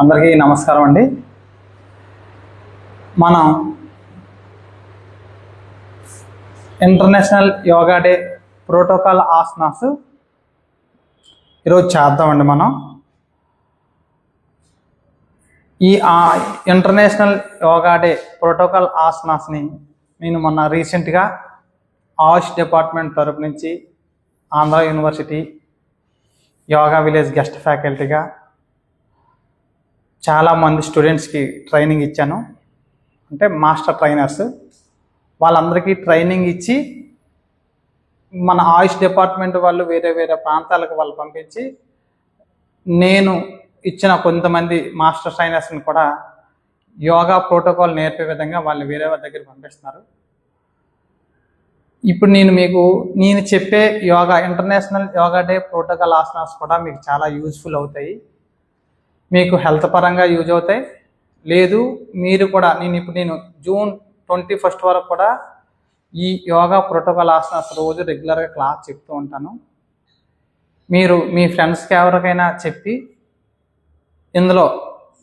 అందరికీ నమస్కారం అండి. మనం international yoga day protocol asanas ఈరోజు చేద్దామండి. మనం ఈ ఇంటర్నేషనల్ యోగా డే ప్రోటోకాల్ ఆసనాస్ని నేను మొన్న రీసెంట్గా ఆయుష్ డిపార్ట్మెంట్ తరపు నుంచి Andhra university yoga village guest ఫ్యాకల్టీగా చాలామంది స్టూడెంట్స్కి ట్రైనింగ్ ఇచ్చాను. అంటే మాస్టర్ ట్రైనర్స్ వాళ్ళందరికీ ట్రైనింగ్ ఇచ్చి మన ఆయుష్ డిపార్ట్మెంట్ వాళ్ళు వేరే వేరే ప్రాంతాలకు వాళ్ళు పంపించి నేను ఇచ్చిన కొంతమంది మాస్టర్ ట్రైనర్స్ని కూడా యోగా ప్రోటోకాల్ నేర్పే విధంగా వాళ్ళు వేరే వాళ్ళ దగ్గర పంపిస్తున్నారు. ఇప్పుడు నేను చెప్పే yoga international yoga day protocol asanas కూడా మీకు చాలా యూజ్ఫుల్ అవుతాయి. మీకు హెల్త్ పరంగా యూజ్ అవుతాయి. లేదు మీరు కూడా నేను జూన్ 21 వరకు కూడా ఈ యోగా ప్రోటోకాల్ ఆసనాస్ రోజు రెగ్యులర్గా క్లాస్ చెప్తూ ఉంటాను. మీరు మీ ఫ్రెండ్స్కి ఎవరికైనా చెప్పి ఇందులో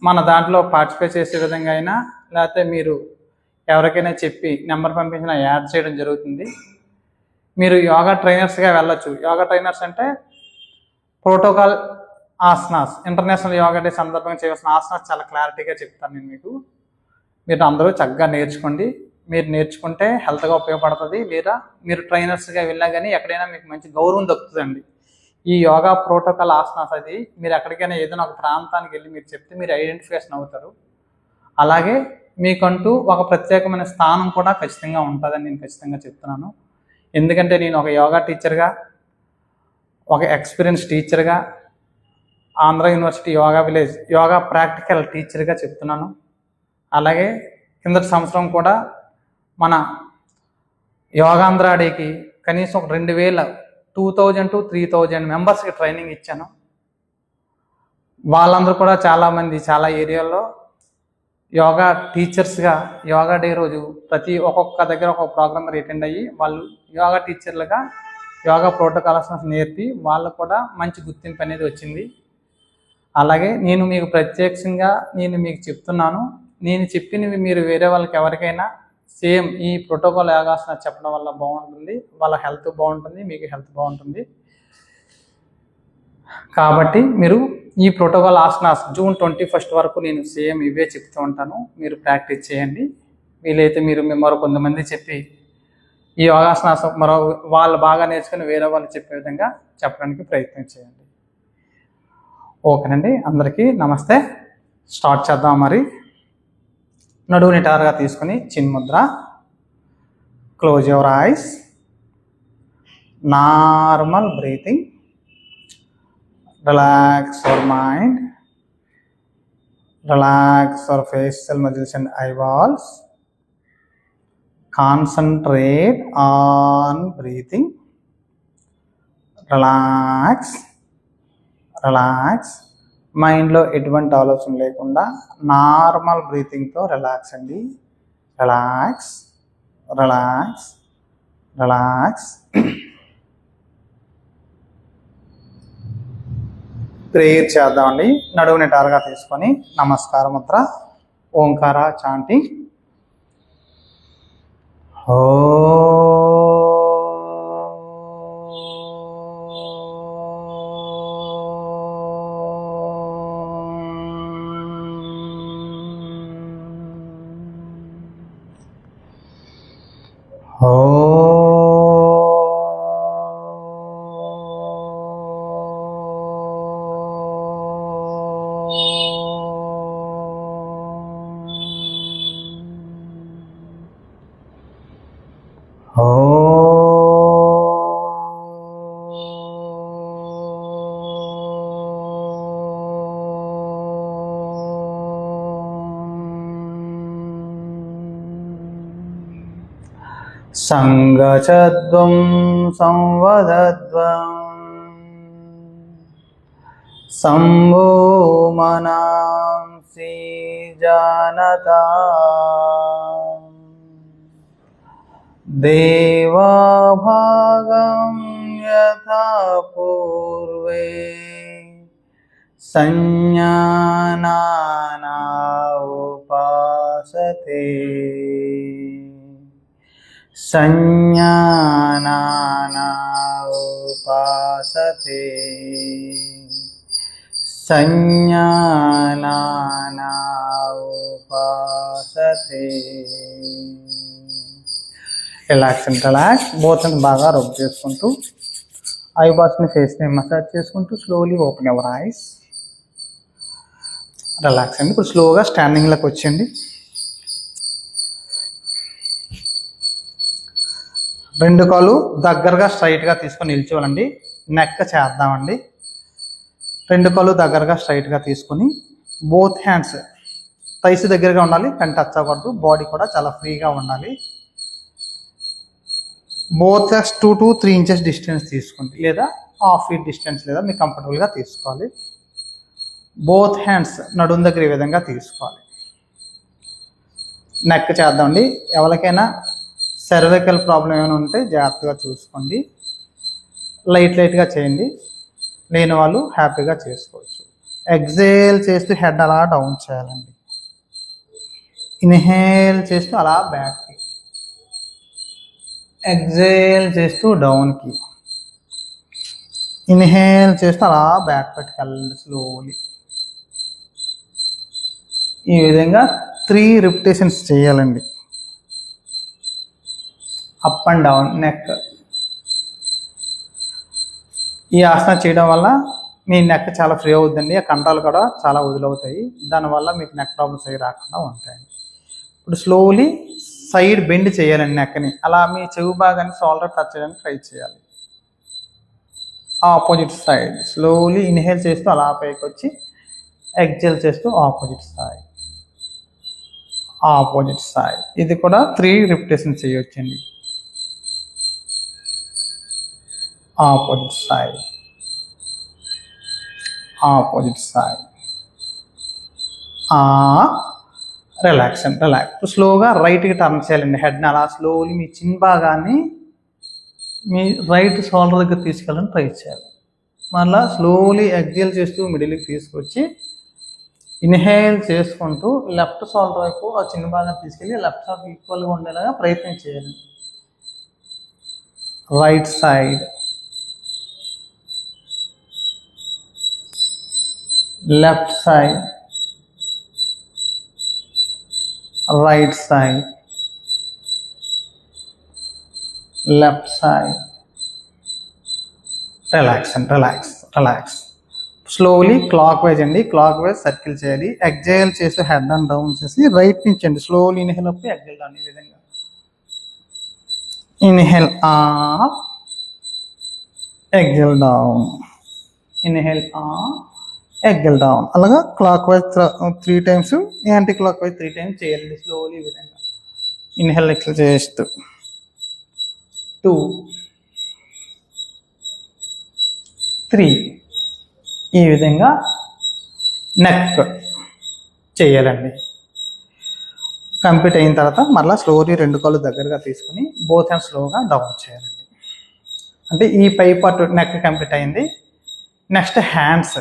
మన దాంట్లో పార్టిసిపేట్ చేసే విధంగా అయినా లేకపోతే మీరు ఎవరికైనా చెప్పి నెంబర్ పంపించినా యాడ్ చేయడం జరుగుతుంది. మీరు యోగా ట్రైనర్స్గా వెళ్ళొచ్చు. యోగా ట్రైనర్స్ అంటే protocol asanas international yoga day సందర్భంగా చేయవలసిన ఆసనాస్ చాలా క్లారిటీగా చెప్తాను నేను మీకు. మీరు అందరూ చక్కగా నేర్చుకోండి. మీరు నేర్చుకుంటే హెల్త్గా ఉపయోగపడుతుంది. లేదా మీరు ట్రైనర్స్గా వెళ్ళినా కానీ ఎక్కడైనా మీకు మంచి గౌరవం దక్కుతుందండి. ఈ యోగా ప్రోటోకాల్ ఆసనాస్ అది మీరు ఎక్కడికైనా ఏదైనా ఒక ప్రాంతానికి వెళ్ళి మీరు చెప్తే మీరు ఐడెంటిఫికేషన్ అవుతారు. అలాగే మీకంటూ ఒక ప్రత్యేకమైన స్థానం కూడా ఖచ్చితంగా ఉంటుందని నేను ఖచ్చితంగా చెప్తున్నాను. ఎందుకంటే నేను ఒక యోగా టీచర్గా, ఒక ఎక్స్పీరియన్స్ టీచర్గా, Andhra university yoga village yoga practical టీచర్గా చెప్తున్నాను. అలాగే కిందటి సంవత్సరం కూడా మన యోగాంధ్ర డేకి కనీసం 2000 to 3000 మెంబర్స్కి ట్రైనింగ్ ఇచ్చాను. వాళ్ళందరూ కూడా చాలామంది చాలా ఏరియాల్లో యోగా టీచర్స్గా యోగా డే రోజు ఒక్కొక్క దగ్గర ఒక్కొక్క ప్రోగ్రామ్ అటెండ్ అయ్యి వాళ్ళు యోగా టీచర్లుగా యోగా ప్రోటోకాల్స్ నేర్పి వాళ్ళకు కూడా మంచి గుర్తింపు అనేది వచ్చింది. అలాగే నేను మీకు ప్రత్యక్షంగా మీకు చెప్తున్నాను. నేను చెప్పినవి మీరు వేరే వాళ్ళకి ఎవరికైనా సేమ్ ఈ ప్రోటోకాల్ యోగాసన చెప్పడం వల్ల బాగుంటుంది. వాళ్ళ హెల్త్ బాగుంటుంది, మీకు హెల్త్ బాగుంటుంది. కాబట్టి మీరు ఈ ప్రోటోకాల్ ఆసనాస్ జూన్ 21 వరకు నేను సేమ్ ఇవే చెప్తూ ఉంటాను. మీరు ప్రాక్టీస్ చేయండి. వీలైతే మీరు మరో కొంతమంది చెప్పి ఈ యోగాసనాస్ వాళ్ళు బాగా నేర్చుకుని వేరే వాళ్ళు చెప్పే విధంగా చెప్పడానికి ప్రయత్నం చేయండి. ఓకేనండి. అందరికీ నమస్తే. స్టార్ట్ చేద్దాం. మరి నడువు నిటారుగా తీసుకుని చిన్ముద్ర, close your eyes, normal breathing, relax your mind, relax your facial muscles and eyeballs, concentrate on breathing, relax. మైండ్లో ఎటువంటి ఆలోచన లేకుండా నార్మల్ బ్రీతింగ్తో రిలాక్స్ అండి. రిలాక్స్. ప్రేయర్ చేద్దామండి. నడువు నిటారుగా తీసుకొని నమస్కార ముద్ర, ఓంకార చాంటింగ్. సంగచద్వం సంవదద్వం సంభో మనాంసి జానతా దేవాభాగం యథా పూర్వే సంజ్ఞానానా ఉపాసతే సంజ్ఞానానా ఉపాసతే సంజ్ఞానానా ఉపాసతే. Relax and relax. బోత్ బాగా రబ్ చేసుకుంటూ ఐబాల్స్ని ఫేస్ని మసాజ్ చేసుకుంటూ slowly open your eyes. Relax అండి. ఇప్పుడు స్లోగా స్టాండింగ్లోకి వచ్చేయండి. రెండు కాళ్ళు దగ్గరగా స్ట్రైట్గా తీసుకొని నిల్చోవాలండి. నెక్ చేద్దామండి. రెండు కాళ్ళు దగ్గరగా స్ట్రైట్గా తీసుకొని బోత్ హ్యాండ్స్ థైస్ దగ్గరగా ఉండాలి, కానీ టచ్ అవ్వకూడదు. బాడీ కూడా చాలా ఫ్రీగా ఉండాలి. బోత్ 2 to 3 inches డిస్టెన్స్ తీసుకోండి, లేదా హాఫ్ ఫీట్ డిస్టెన్స్, లేదా మీకు కంఫర్టబుల్గా తీసుకోవాలి. బోత్ హ్యాండ్స్ నడుం దగ్గర ఈ విధంగా తీసుకోవాలి. నెక్ చేద్దామండి. ఎవరికైనా సర్వైకల్ ప్రాబ్లం ఏమైనా ఉంటే జాగ్రత్తగా చూసుకోండి. లైట్గా చేయండి. లేని వాళ్ళు హ్యాపీగా చేసుకోవచ్చు. ఎగ్జేల్ చేస్తూ హెడ్ అలా డౌన్ చేయాలండి. ఇన్హేల్ చేస్తూ అలా బ్యాక్కి, ఎగ్జేల్ చేస్తూ డౌన్కి, ఇన్హేల్ చేస్తూ అలా బ్యాక్ పెట్టుకెళ్ళండి స్లోలీ. ఈ విధంగా 3 రిపిటేషన్స్ చేయాలండి. Up and down neck. ఈ ఆసన చేయడం వల్ల మీ నెక్ చాలా ఫ్రీ అవుతుందండి. ఆ కండరాలు కూడా చాలా వదులవుతాయి. దానివల్ల మీకు నెక్ ప్రాబ్లమ్స్ అవి రాకుండా ఉంటాయి. ఇప్పుడు స్లోలీ సైడ్ బెండ్ చేయాలండి నెక్ని. అలా మీ చెవి భాగాన్ని షోల్డర్ టచ్ చేయడానికి ట్రై చేయాలి. ఆపోజిట్ సైడ్ స్లోలీ ఇన్హేల్ చేస్తూ అలా పైకి వచ్చి, ఎగ్జేల్ చేస్తూ ఆపోజిట్ సైడ్, ఆపోజిట్ సైడ్. ఇది కూడా 3 రిపిటేషన్స్ చేయొచ్చండి. Opposite side, opposite side. Relax and relax. స్లోగా రైట్కి టర్న్ చేయాలండి. హెడ్ని అలా స్లోలీ మీ చిన్ భాగాన్ని మీ రైట్ షోల్డర్ దగ్గర తీసుకెళ్ళని ట్రై చేయాలి. మళ్ళీ స్లోలీ ఎగ్జేల్ చేస్తూ మిడిల్కి తీసుకొచ్చి ఇన్హేల్ చేసుకుంటూ లెఫ్ట్ షోల్డర్ వైపు ఆ చిన్న భాగాన్ని తీసుకెళ్ళి లెఫ్ట్ సైడ్ ఈక్వల్గా ఉండేలాగా ప్రయత్నం చేయాలి. Right side, left side, right side, left side. Relax and relax, relax. Slowly clockwise అండి. క్లాక్ వైజ్ సర్కిల్ చేయాలి. ఎగ్జైల్ చేసి హెడ్ అండ్ డౌన్ చేసి రైట్ నుంచి అండి slowly inhale up, exhale down. ఈ విధంగా inhale up, exhale down, inhale up, exhale down. అలాగా clock wise 3 times, anti clock wise 3 times చేయాలండి స్లోలీ. ఈ విధంగా ఇన్హేల్ ఎక్సెల్ చేస్తూ 2, 3. ఈ విధంగా నెక్ చేయాలండి. కంప్లీట్ అయిన తర్వాత మళ్ళీ స్లోలీ 2 కాళ్ళు దగ్గరగా తీసుకొని బోత్ హ్యాండ్స్ స్లోగా డౌన్ చేయాలండి. అంటే ఈ పై పార్ట్ నెక్ కంప్లీట్ అయింది. Next hands.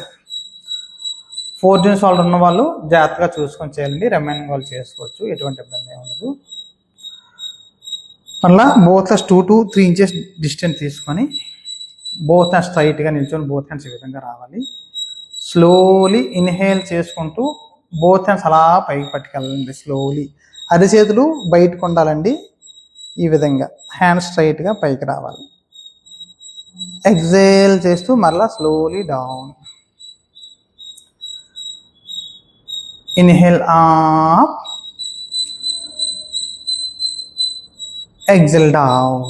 4 joint షోల్డర్ ఉన్న వాళ్ళు జాగ్రత్తగా చూసుకొని చేయాలండి. రిమైనింగ్ వాళ్ళు చేసుకోవచ్చు, ఎటువంటి ఇబ్బంది ఉండదు. మళ్ళీ both hands 2 to 3 inches distance తీసుకొని బోత్ హ్యాండ్స్ స్ట్రైట్గా నిల్చొని బోత్ హ్యాండ్స్ ఈ విధంగా రావాలి. స్లోలీ ఇన్హేల్ చేసుకుంటూ బోత్ హ్యాండ్స్ అలా పైకి పట్టుకెళ్ళండి స్లోలీ. అరిచేతులు బయటకు ఉండాలండి. ఈ విధంగా హ్యాండ్స్ స్ట్రైట్గా పైకి రావాలి. ఎగ్జేల్ చేస్తూ మళ్ళీ slowly down. Inhale up, exhale down,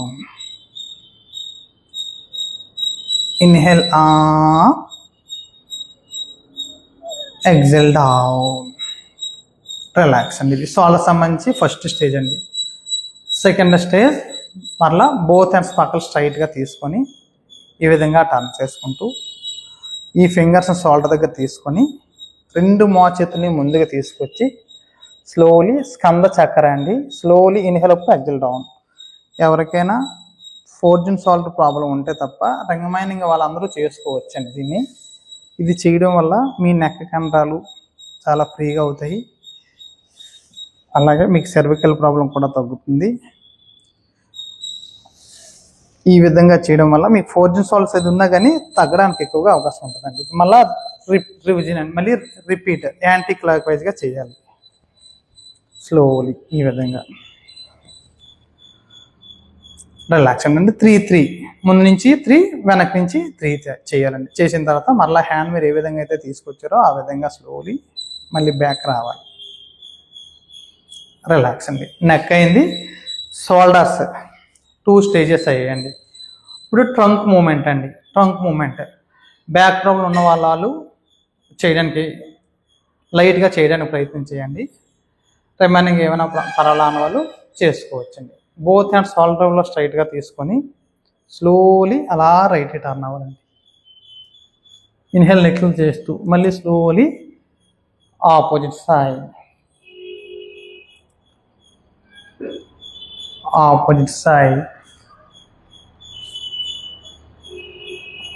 inhale up, exhale down. Relax అండి. ఇది షోల్డర్ సంబంధించి ఫస్ట్ స్టేజ్ అండి. సెకండ్ స్టేజ్ మరలా బోత్ హ్యాండ్స్ పక్కలు స్ట్రైట్గా తీసుకొని ఈ విధంగా టర్న్ చేసుకుంటూ ఈ ఫింగర్స్ షోల్డర్ దగ్గర తీసుకొని 2 మోచేతుల్ని ముందుగా తీసుకొచ్చి స్లోలీ స్కంద చక్ర అండి. Slowly inhale up, exhale down. ఎవరికైనా 4 joint షోల్డర్ ప్రాబ్లం ఉంటే తప్ప రింగమైనింగ్ వాళ్ళందరూ చేసుకోవచ్చండి దీన్ని. ఇది చేయడం వల్ల మీ నెక్ కండరాలు చాలా ఫ్రీగా అవుతాయి, అలాగే మీకు సర్వికల్ ప్రాబ్లం కూడా తగ్గుతుంది. ఈ విధంగా చేయడం వల్ల మీకు ఫోర్జిన్ సాల్వ్స్ అది ఉన్నా కానీ తగ్గడానికి ఎక్కువగా అవకాశం ఉంటుందండి. మళ్ళీ రివిజన్ అండి, మళ్ళీ రిపీట్ యాంటీ క్లాక్ వైజ్గా చేయాలి స్లోలీ. ఈ విధంగా రిలాక్స్ అండి. 3 ముందు నుంచి 3, వెనక్కి నుంచి 3 చేయాలండి. చేసిన తర్వాత మళ్ళీ హ్యాండ్ మీరు ఏ విధంగా అయితే తీసుకొచ్చారో ఆ విధంగా స్లోలీ మళ్ళీ బ్యాక్ రావాలి. రిలాక్స్ అండి. నెక్ అయింది. షోల్డర్స్ 2 స్టేజెస్ అయ్యాయండి. ఇప్పుడు ట్రంక్ మూమెంట్ అండి. ట్రంక్ మూమెంట్ బ్యాక్ ప్రాబ్లం ఉన్న వాళ్ళు చేయడానికి లైట్గా చేయడానికి ప్రయత్నం చేయండి. రిమైనింగ్ ఏమైనా పర్వాలా అన్న వాళ్ళు చేసుకోవచ్చండి. బోత్ హ్యాండ్స్ షోల్డర్లో స్ట్రైట్గా తీసుకొని స్లోలీ అలా రైట్ టర్న్ అవ్వాలండి. ఇన్హేల్ నెక్లు చేస్తూ మళ్ళీ slowly opposite side, opposite side,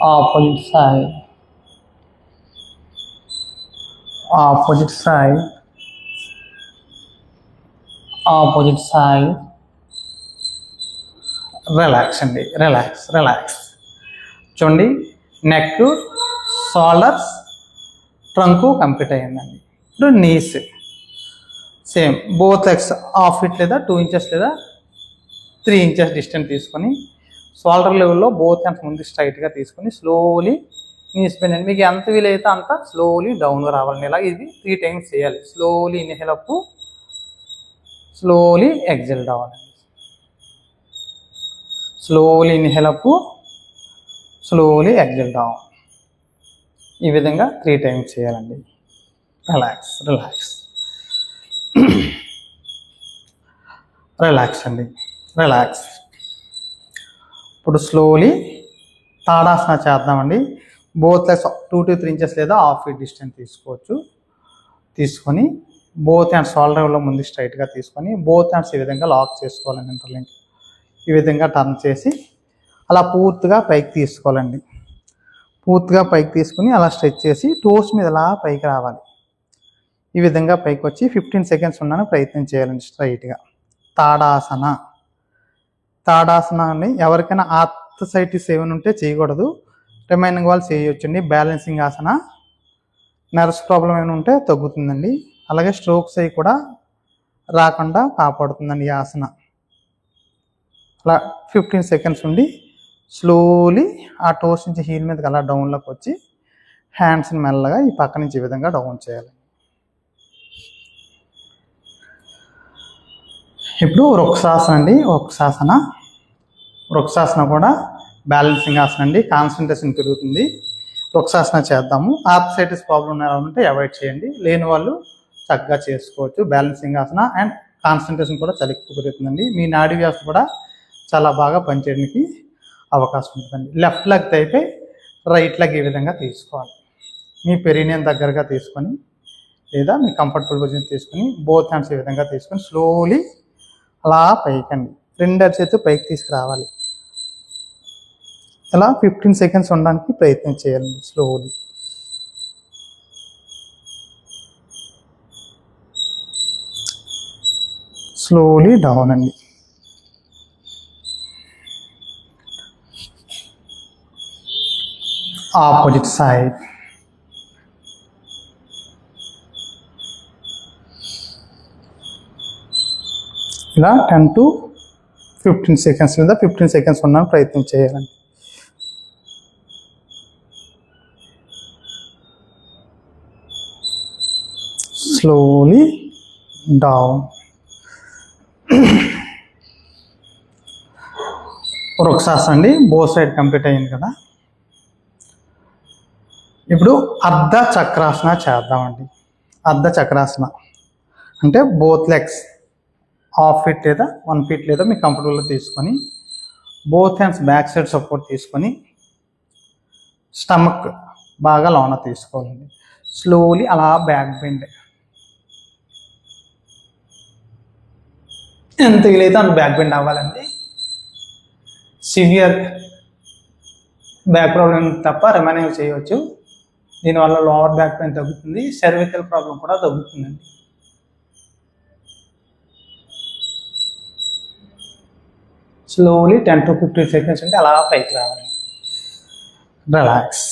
opposite side, opposite side, opposite side. Relax అండి. రిలాక్స్ చూడండి. నెక్, షోల్డర్స్, ట్రంకు కంప్లీట్ అయ్యిందండి. ఇప్పుడు knees same both legs half feet లేదా 2 ఇంచెస్ లేదా 3 ఇంచెస్ డిస్టెన్స్ తీసుకొని షోల్డర్ లెవెల్లో బోత్ హ్యాండ్స్ ముందు స్ట్రైట్గా తీసుకొని స్లోలీ నీస్ బెండ్ అండి. మీకు ఎంత వీలైతే అంత స్లోలీ డౌన్గా రావాలండి. ఇలా ఇది 3 టైమ్స్ చేయాలి. Slowly inhale up, slowly exhale రావాలండి. Slowly inhale up, slowly exhale down. ఈ విధంగా 3 టైమ్స్ చేయాలండి. రిలాక్స్ అండి. రిలాక్స్. ఇప్పుడు స్లోలీ తాడాసన చేద్దామండి. బోత్ లెగ్స్ 2 to 3 ఇంచెస్ లేదా హాఫ్ ఫీట్ డిస్టెన్స్ తీసుకోవచ్చు. తీసుకొని బోత్ హ్యాండ్స్ షోల్డర్లో ముందు స్ట్రైట్గా తీసుకొని బోత్ హ్యాండ్స్ ఈ విధంగా లాక్ చేసుకోవాలండి. ఇంటర్లింక్ ఈ విధంగా టర్న్ చేసి అలా పూర్తిగా పైకి తీసుకోవాలండి. పూర్తిగా పైకి తీసుకుని అలా స్ట్రెచ్ చేసి టోస్ మీద అలా పైకి రావాలి. ఈ విధంగా పైకి వచ్చి 15 సెకండ్స్ ఉన్నాను ప్రయత్నం చేయాలండి స్ట్రైట్గా. తాడాసనాన్ని ఎవరికైనా ఆర్థసైటిస్ ఏమైనా ఉంటే చేయకూడదు, రిమైనింగ్ వాళ్ళు చేయొచ్చండి. బ్యాలెన్సింగ్ ఆసన, నర్వ్స్ ప్రాబ్లం ఏమైనా ఉంటే తగ్గుతుందండి. అలాగే స్ట్రోక్స్ అవి కూడా రాకుండా కాపాడుతుందండి ఈ ఆసన. అలా 15 సెకండ్స్ ఉండి స్లోలీ ఆ టోస్ నుంచి హీల్ మీదకి అలా డౌన్లోకి వచ్చి హ్యాండ్స్ని మెల్లగా ఈ పక్క నుంచి ఈ విధంగా డౌన్ చేయాలి. ఇప్పుడు వృక్షాసన అండి. వృక్షాసన కూడా బ్యాలెన్సింగ్ ఆసన అండి. కాన్సన్ట్రేషన్ పెరుగుతుంది. వృక్షాసన చేద్దాము. ఆర్థసైటిస్ ప్రాబ్లం ఉన్నారంటే అవాయిడ్ చేయండి, లేని వాళ్ళు చక్కగా చేసుకోవచ్చు. బ్యాలెన్సింగ్ ఆసన అండ్ కాన్సన్ట్రేషన్ కూడా చాలా ఎక్కువ పెరుగుతుందండి. మీ నాడీ వ్యవస్థ కూడా చాలా బాగా పనిచేయడానికి అవకాశం ఉంటుందండి. లెఫ్ట్ లెగ్ అయితే రైట్ లెగ్ ఈ విధంగా తీసుకోవాలి. మీ పెరినియన్ దగ్గరగా తీసుకొని లేదా మీ కంఫర్టబుల్ పొజిషన్ తీసుకొని బోత్ హ్యాండ్స్ ఈ విధంగా తీసుకొని స్లోలీ అలా పైకండి 2 అరిచేతులు పైకి తీసుకురావాలి. ఇలా 15 సెకండ్స్ ఉండడానికి ప్రయత్నం చేయాలండి. స్లోలీ డౌన్ అండి. Opposite side. ఇలా 10 to 15 సెకండ్స్ లేదా 15 సెకండ్స్ ఉండడానికి ప్రయత్నం చేయాలండి. Slowly down. వృక్షాసన అండి. బోత్ సైడ్ కంప్లీట్ అయింది కదా. ఇప్పుడు అర్ధ చక్రాసన చేద్దామండి. అర్ధ చక్రాసన అంటే బోత్ లెగ్స్ హాఫ్ ఫీట్ లేదా 1 ఫీట్ లేదా మీకు కంఫర్టబుల్గా తీసుకొని both hands back side support తీసుకొని స్టమక్ బాగా లోన తీసుకోవాలండి. స్లోలీ అలా బ్యాక్ బెండ్. ఎంత వీలైతే అంత బ్యాక్ బెండ్ అవ్వాలండి. సివియర్ బ్యాక్ ప్రాబ్లం తప్ప రిమైనింగ్ చేయవచ్చు. దీనివల్ల లోవర్ బ్యాక్ పెయిన్ తగ్గుతుంది, సర్వికల్ ప్రాబ్లం కూడా తగ్గుతుందండి. స్లోలీ 10 to 15 seconds అంటే అలా పైకి రావాలి. Relax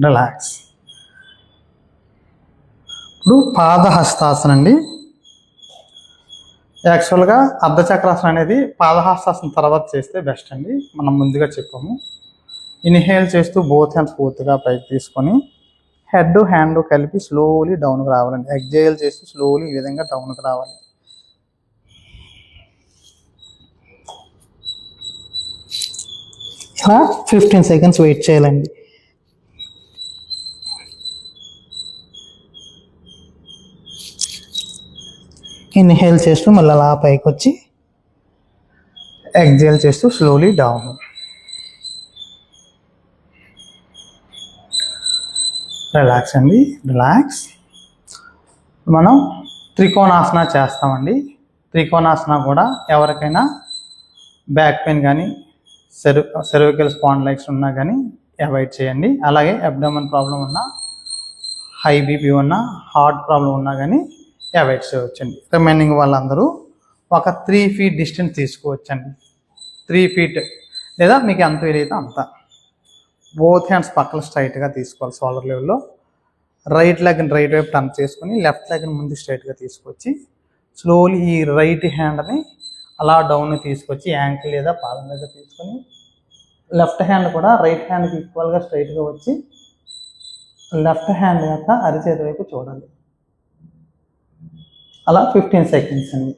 relax. ఇప్పుడు పాదహస్తాసనం అండి. యాక్చువల్గా అర్ధచక్రాసనం అనేది పాదహస్తాసనం తర్వాత చేస్తే బెస్ట్ అండి. మనం ముందుగా చెప్పాము. ఇన్హేల్ చేస్తూ బోత్ హ్యాండ్స్ పూర్తిగా పైకి తీసుకొని హెడ్ హ్యాండ్ కలిపి స్లోలీ డౌన్కి రావాలండి. ఎగ్జైల్ చేస్తూ స్లోలీ ఈ విధంగా డౌన్కి రావాలి. ఇలా 15 seconds వెయిట్ చేయాలండి. ఇన్హేల్ చేస్తూ మళ్ళీ అలా పైకి వచ్చి ఎగ్జైల్ చేస్తూ స్లోలీ డౌన్. రిలాక్స్ అండి, రిలాక్స్. మనం త్రికోణాసన చేస్తామండి. త్రికోణాసన కూడా ఎవరికైనా బ్యాక్ పెయిన్ కానీ సెర్వికల్ స్పాండిలైటిస్ ఉన్నా కానీ అవాయిడ్ చేయండి. అలాగే అబ్డామన్ ప్రాబ్లం ఉన్నా, హై బీపీ ఉన్నా, హార్ట్ ప్రాబ్లం ఉన్నా కానీ అవాయిడ్ చేయవచ్చండి. రిమైనింగ్ వాళ్ళందరూ ఒక 3 feet డిస్టెన్స్ తీసుకోవచ్చండి. 3 feet లేదా మీకు ఎంత వీలైతే అంత. బోత్ హ్యాండ్స్ పక్కన స్ట్రైట్గా తీసుకోవాలి షోల్డర్ లెవెల్లో. రైట్ లెగ్ని రైట్ వైపు టర్న్ చేసుకొని లెఫ్ట్ లెగ్ని ముందు స్ట్రైట్గా తీసుకొచ్చి స్లోలీ ఈ రైట్ హ్యాండ్ని అలా డౌన్ తీసుకొచ్చి యాంకిల్ లేదా పాదం దగ్గర తీసుకొని లెఫ్ట్ హ్యాండ్ కూడా రైట్ హ్యాండ్కి ఈక్వల్గా స్ట్రైట్గా వచ్చి లెఫ్ట్ హ్యాండ్ యొక్క అరిచేతి వైపు చూడాలి. అలా 15 seconds అండి.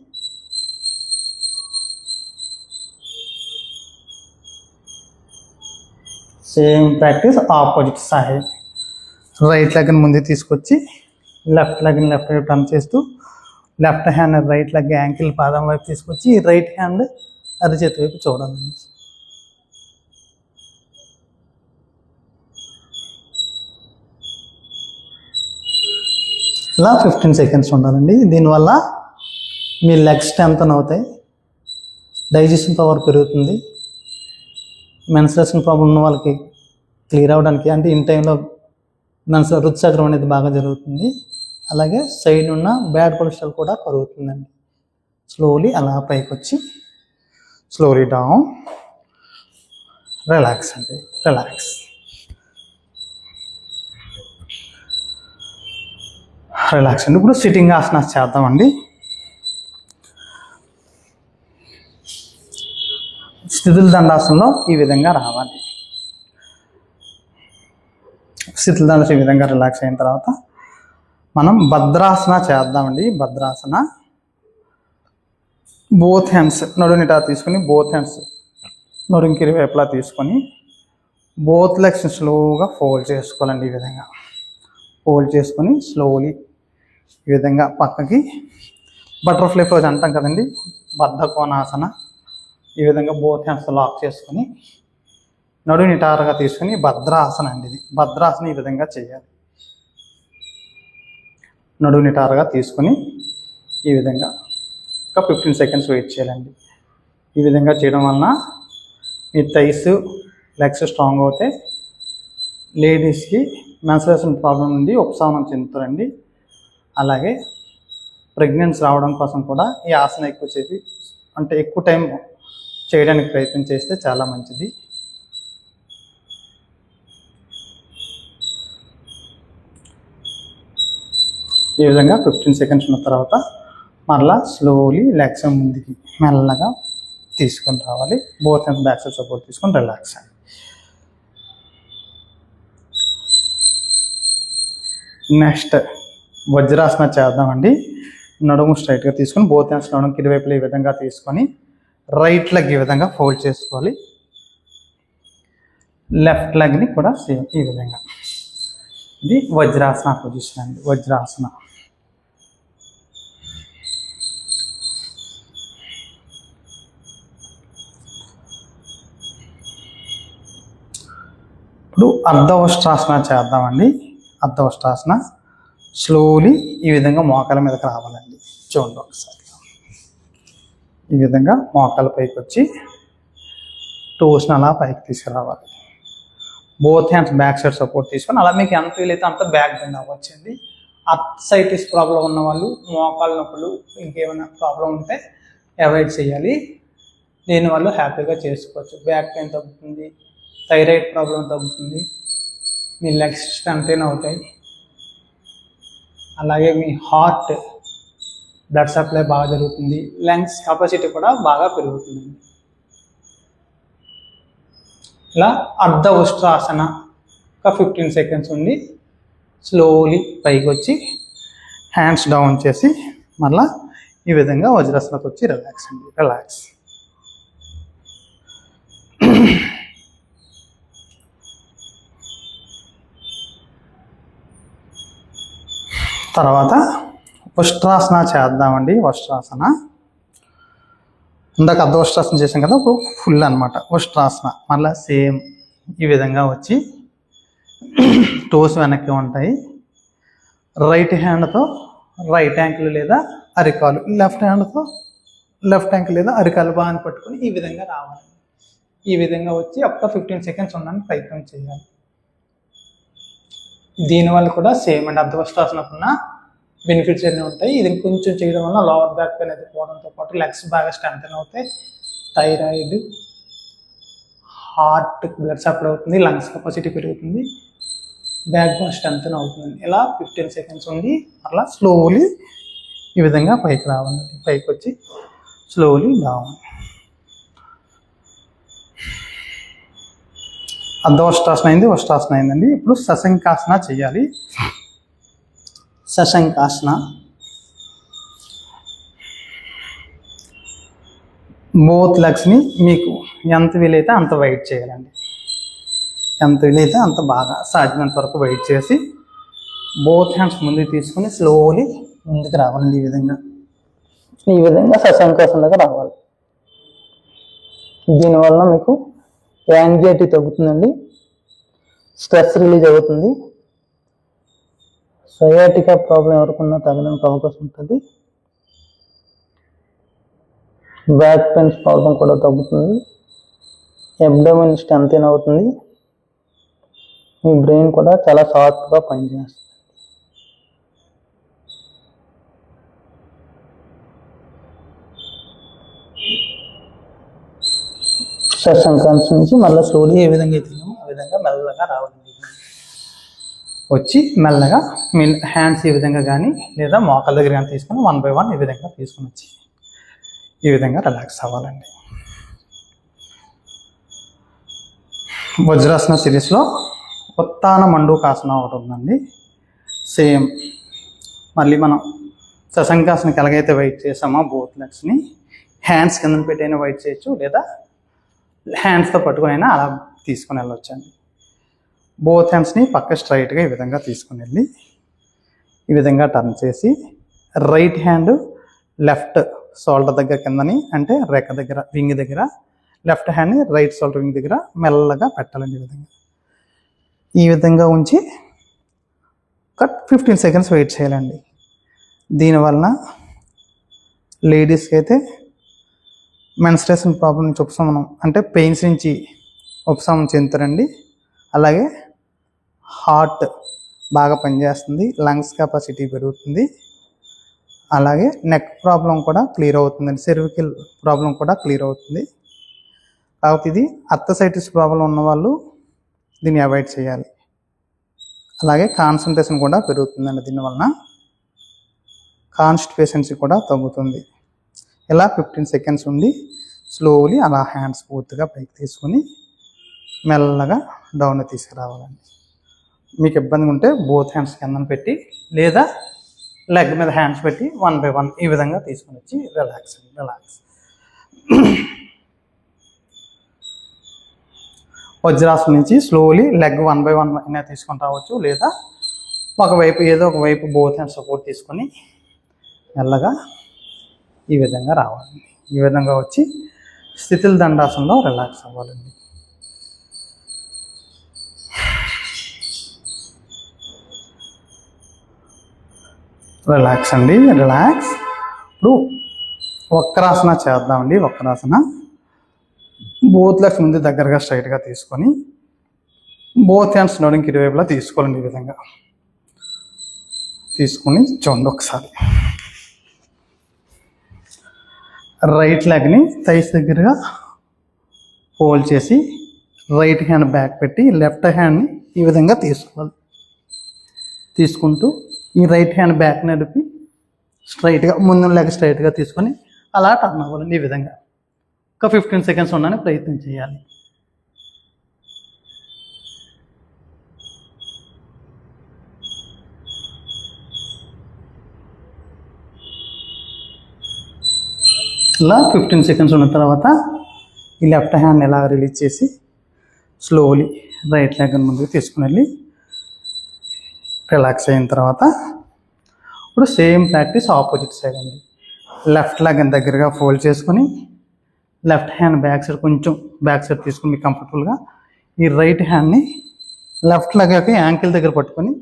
Same practice opposite side. Right లెగ్ని ముందు తీసుకొచ్చి లెఫ్ట్ లెగ్ని లెఫ్ట్ వైపు టర్న్ చేస్తూ left hand right leg ankle పాదం వైపు తీసుకొచ్చి రైట్ హ్యాండ్ అరిచేతి వైపు చూడాలండి. ఇలా 15 seconds ఉండాలండి. దీనివల్ల మీ లెగ్స్ స్ట్రెంథన్ అవుతాయి, డైజెషన్ పవర్ పెరుగుతుంది, మెన్స్ట్రుయేషన్ ప్రాబ్లం ఉన్న వాళ్ళకి క్లియర్ అవ్వడానికి, అంటే ఇన్ టైంలో ఋతుచక్రం అనేది బాగా జరుగుతుంది. అలాగే సైడ్ ఉన్న బ్యాడ్ కొలెస్ట్రాల్ కూడా కరుగుతుందండి. స్లోలీ అలా పైకి వచ్చి స్లోలీ డౌన్. రిలాక్స్ అండి, రిలాక్స్. రిలాక్స్ అండి. ఇప్పుడు సిట్టింగ్ ఆసనాస్ చేద్దామండి. స్థితుల దండాసనంలో ఈ విధంగా రావాలి. స్థితుల దండాసనం ఈ విధంగా రిలాక్స్ అయిన తర్వాత మనం భద్రాసన చేద్దామండి. భద్రాసన బోత్ హ్యాండ్స్ నడునిటా తీసుకొని బోత్ హ్యాండ్స్ నడుంకి ఇరువైపులా తీసుకొని బోత్ లెగ్స్ స్లోగా ఫోల్డ్ చేసుకోవాలండి. ఈ విధంగా ఫోల్డ్ చేసుకొని స్లోలీ ఈ విధంగా పక్కకి బటర్ఫ్లై పోజ్ అంటాం కదండి, బద్ధకోణాసన. ఈ విధంగా బోత్ హ్యాండ్స్ లాక్ చేసుకొని నడు నిటారుగా తీసుకొని భద్రాసన అండి. ఇది భద్రాసన ఈ విధంగా చేయాలి. నడు నిటారుగా తీసుకొని ఈ విధంగా ఒక 15 seconds వెయిట్ చేయాలండి. ఈ విధంగా చేయడం వలన మీ థైస్ లెగ్స్ స్ట్రాంగ్ అవుతాయి. లేడీస్కి మెన్స్ట్రుయేషన్ ప్రాబ్లం నుండి ఉపశమనం చెందుతారండి. అలాగే ప్రెగ్నెన్సీ రావడం కోసం కూడా ఈ ఆసన ఎక్కువ టైం చేయడానికి ప్రయత్నం చేస్తే చాలా మంచిది. ఈ విధంగా 15 seconds ఉన్న తర్వాత మరలా స్లోలీ లెగ్స్ ముందుకి మెల్లగా తీసుకొని రావాలి. Both hands back side support తీసుకొని రిలాక్స్ అండి. నెక్స్ట్ వజ్రాసన చేద్దామండి. నడుము స్ట్రైట్గా తీసుకొని బోత్ హ్యాండ్స్ నడుముకి ఇరువైపులా ఈ విధంగా తీసుకొని రైట్ లెగ్ ఈ విధంగా ఫోల్డ్ చేసుకోవాలి. లెఫ్ట్ లెగ్ని కూడా సేమ్ ఈ విధంగా. ఇది వజ్రాసన పొజిషన్ అండి. వజ్రాసన. ఇప్పుడు అర్ధవష్ట్రాసన చేద్దామండి. అర్ధవష్ట్రాసన స్లోలీ ఈ విధంగా మోకాల మీదకి రావాలండి. చూడండి ఒకసారి. ఈ విధంగా మోకాల పైకి వచ్చి టోస్ని అలా పైకి తీసుకురావాలి. Both hands back side support తీసుకొని అలా మీకు ఎంత వీలైతే అంత బ్యాక్ బెండ్ అవ్వచ్చండి. అర్థరైటిస్ ప్రాబ్లం ఉన్న వాళ్ళు, మోకాళ్ళ నొప్పులు, ఇంకేమైనా ప్రాబ్లం ఉంటే అవాయిడ్ చేయాలి. దీనివల్ల హ్యాపీగా చేసుకోవచ్చు. బ్యాక్ పెయిన్ తగ్గుతుంది, థైరాయిడ్ ప్రాబ్లం తగ్గుతుంది, మీ లెగ్స్ స్ట్రెంథెన్ అవుతాయి, అలాగే మీ హార్ట్ బ్లడ్ సప్లై బాగా జరుగుతుంది, లంగ్స్ కెపాసిటీ కూడా బాగా పెరుగుతుంది. ఇలా అర్ధ ఉష్ట్రాసన ఒక 15 సెకండ్స్ ఉండి స్లోలీ పైకి వచ్చి హ్యాండ్స్ డౌన్ చేసి మళ్ళీ ఈ విధంగా వజ్రాసనకు వచ్చి రిలాక్స్ అండి. రిలాక్స్. తర్వాత ఉష్ట్రాసన చేద్దామండి. ఉష్ట్రాసన ఇందాక అర్ధ ఉష్ట్రాసన చేసాం కదా, ఇప్పుడు ఫుల్ అనమాట ఉష్ట్రాసన. మళ్ళీ సేమ్ ఈ విధంగా వచ్చి టోస్ వెనక్కి ఉంటాయి. రైట్ హ్యాండ్తో రైట్ యాంకిల్ లేదా అరికాలు, లెఫ్ట్ హ్యాండ్తో లెఫ్ట్ యాంకిల్ లేదా అరికాలు బాగా పట్టుకొని ఈ విధంగా రావాలి. ఈ విధంగా వచ్చి ఒక 15 సెకండ్స్ ఉండడానికి ప్రయత్నం చేయాలి. దీనివల్ల కూడా సేమ్ అండి, అర్ధ ఉష్ట్రాసనకున్న బెనిఫిట్స్ అన్నీ ఉంటాయి. ఇది కొంచెం చేయడం వల్ల లోవర్ బ్యాక్ పెయిన్ అయితే పోవడంతో పాటు లెగ్స్ బాగా స్ట్రెంథెన్ అవుతాయి, థైరాయిడ్, హార్ట్ బ్లడ్ సప్లై అవుతుంది, లంగ్స్ కెపాసిటీ పెరుగుతుంది, బ్యాక్ బోన్ స్ట్రెంథెన్ అవుతుంది. ఇలా 15 సెకండ్స్ ఉండి అలా స్లోలీ ఈ విధంగా పైకి రావాలండి. పైకి వచ్చి స్లోలీ డౌన్. అర్ధ ఉష్ట్రాసన అయింది, ఉష్ట్రాసన అయిందండి. ఇప్పుడు శశంకాసన చేయాలి. శశంకాసన బోత్ లెగ్స్ని మీకు ఎంత వీలైతే అంత వైట్ చేయాలండి. ఎంత వీలైతే అంత బాగా సాధ్యమైనంత వరకు వైట్ చేసి బోత్ హ్యాండ్స్ ముందుకు తీసుకుని స్లోలీ ముందుకు రావాలండి. ఈ విధంగా శశంకాసనగా రావాలి. దీనివల్ల మీకు యాంగ్జైటీ తగ్గుతుందండి, స్ట్రెస్ రిలీజ్ అవుతుంది, సయాటికా ప్రాబ్లం ఎవరికన్నా తగ్గడానికి అవకాశం ఉంటుంది, బ్యాక్ పెయిన్స్ ప్రాబ్లం కూడా తగ్గుతుంది, అబ్డోమెన్ స్ట్రెంథెన్ అవుతుంది, మీ బ్రెయిన్ కూడా చాలా షార్ప్గా పనిచేస్తుంది. శశంకాసన నుంచి మళ్ళీ స్లోలీ ఏ విధంగా అయితే ఆ విధంగా మెల్లగా రావాలి. వచ్చి మెల్లగా మీ హ్యాండ్స్ ఈ విధంగా కానీ లేదా మోకాళ్ళ దగ్గర కానీ తీసుకొని 1 by 1 ఈ విధంగా తీసుకుని వచ్చి ఈ విధంగా రిలాక్స్ అవ్వాలండి. వజ్రాసన సిరీస్లో ఉత్తాన మండూకాసన ఒకటి ఉందండి. సేమ్ మళ్ళీ మనం శశంకాసనకి ఎలాగైతే వెయిట్ చేసామో బోత్ లెగ్స్ని హ్యాండ్స్ కింద పెట్టైనా వెయిట్ చేయొచ్చు, లేదా హ్యాండ్స్తో పట్టుకుని అయినా అలా తీసుకుని వెళ్ళొచ్చండి. బోత్ హ్యాండ్స్ని పక్క స్ట్రైట్గా ఈ విధంగా తీసుకుని వెళ్ళి ఈ విధంగా టర్న్ చేసి రైట్ హ్యాండ్ లెఫ్ట్ షోల్డర్ దగ్గర కిందని, అంటే రెక్క దగ్గర వింగ్ దగ్గర, లెఫ్ట్ హ్యాండ్ని రైట్ షోల్డర్ వింగ్ దగ్గర మెల్లగా పెట్టాలండి. ఈ విధంగా ఉంచి ఒక 15 సెకండ్స్ వెయిట్ చేయాలండి. దీనివలన లేడీస్కి అయితే మెన్స్ట్రేషన్ ప్రాబ్లం నుంచి ఉపశమనం, అంటే పెయిన్స్ నుంచి ఉపశమనం చెందుతారండి. అలాగే హార్ట్ బాగా పనిచేస్తుంది, లంగ్స్ కెపాసిటీ పెరుగుతుంది, అలాగే నెక్ ప్రాబ్లం కూడా క్లియర్ అవుతుందండి, సెర్వికల్ ప్రాబ్లం కూడా క్లియర్ అవుతుంది. కాబట్టి ఇది అర్థరైటిస్ ప్రాబ్లం ఉన్నవాళ్ళు దీన్ని అవాయిడ్ చేయాలి. అలాగే కాన్సన్ట్రేషన్ కూడా పెరుగుతుందండి. దీనివలన కాన్స్టిపేషన్సీ కూడా తగ్గుతుంది. ఇలా 15 సెకండ్స్ ఉండి స్లోలీ అలా హ్యాండ్స్ పూర్తిగా పైకి తీసుకొని మెల్లగా డౌన్ తీసుకురావాలండి. మీకు ఇబ్బంది ఉంటే బోత్ హ్యాండ్స్ కింద పెట్టి లేదా లెగ్ మీద హ్యాండ్స్ పెట్టి 1 by 1 ఈ విధంగా తీసుకొని వచ్చి రిలాక్స్. వజ్రాసనం నుంచి స్లోలీ లెగ్ 1 by 1 అయినా తీసుకొని రావచ్చు, లేదా ఒకవైపు ఏదో ఒకవైపు బోత్ హ్యాండ్స్ సపోర్ట్ తీసుకొని మెల్లగా ఈ విధంగా రావాలండి. ఈ విధంగా వచ్చి స్థితిల దండాసనంలో రిలాక్స్ అవ్వాలండి. రిలాక్స్ అండి, రిలాక్స్. ఇప్పుడు వక్రాసన చేద్దామండి. వక్రాసన బోత్ లెగ్స్ ముందు దగ్గరగా స్ట్రైట్గా తీసుకొని బోత్ హ్యాండ్స్ నడుంకి ఇరువైపులా తీసుకోవాలండి. ఈ విధంగా తీసుకొని చూడండి ఒకసారి. రైట్ లెగ్ని థైస్ దగ్గరగా హోల్డ్ చేసి రైట్ హ్యాండ్ బ్యాక్ పెట్టి లెఫ్ట్ హ్యాండ్ని ఈ విధంగా తీసుకోవాలి. తీసుకుంటూ ఈ రైట్ హ్యాండ్ బ్యాక్ నడిపి స్ట్రైట్గా ముందు లెగ్ స్ట్రైట్గా తీసుకొని అలా టర్న్ అవ్వాలండి. ఈ విధంగా ఒక 15 సెకండ్స్ ఉండడానికి ప్రయత్నం చేయాలి. ఇలా 15 సెకండ్స్ ఉన్న తర్వాత ఈ లెఫ్ట్ హ్యాండ్ ఎలా రిలీజ్ చేసి స్లోలీ రైట్ లెగ్ ముందుకు తీసుకుని వెళ్ళి రిలాక్స్ అయిన తర్వాత ఇప్పుడు సేమ్ ప్రాక్టీస్ ఆపోజిట్ సైడ్ అండి. లెఫ్ట్ లెగ్ దగ్గరగా ఫోల్డ్ చేసుకొని లెఫ్ట్ హ్యాండ్ బ్యాక్ సైడ్ కొంచెం బ్యాక్ సైడ్ తీసుకుని మీకు కంఫర్టబుల్గా ఈ రైట్ హ్యాండ్ని లెఫ్ట్ లెగ్ యొక్క యాంకిల్ దగ్గర పట్టుకొని